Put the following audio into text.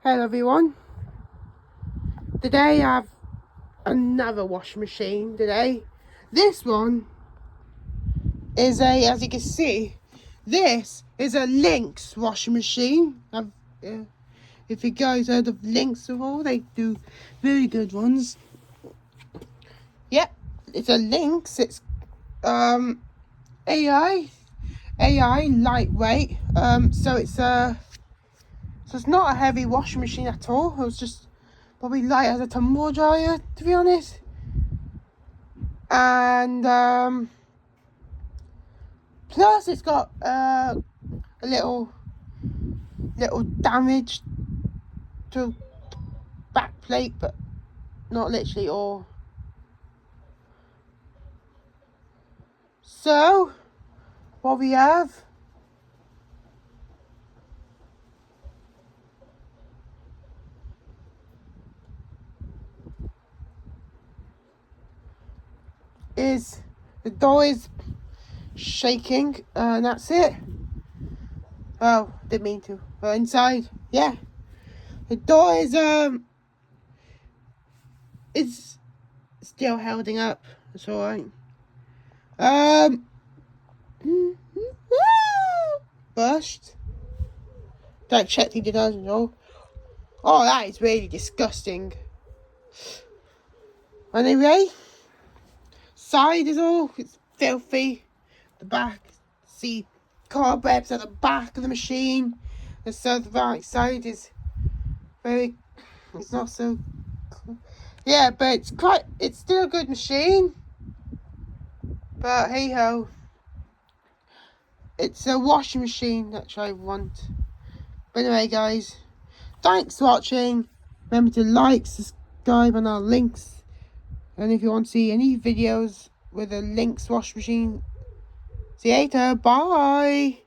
Hello everyone. Today I have another washing machine today. This one is as you can see, this is a Lynx washing machine. If you guys heard of Lynx before, they do really good ones. Yep, it's a Lynx. It's AI Lightweight. So it's not a heavy washing machine at all. It was just probably light as a tumble dryer, to be honest. And plus it's got a little damage to back plate, but not literally all. So what we have is the door is shaking, and that's it. Oh, didn't mean to. But inside, yeah, the door is it's still holding up. It's all right. Burst. Don't check the does all. Oh, that is really disgusting. Anyway, side is all, it's filthy. The back, see cobwebs at the back of the machine. And so the right side is it's not so cool. Yeah, but it's still a good machine. But hey ho, it's a washing machine that I want. But anyway guys, thanks for watching. Remember to like, subscribe on our links. And if you want to see any videos with a Lynx washing machine, see you later. Bye.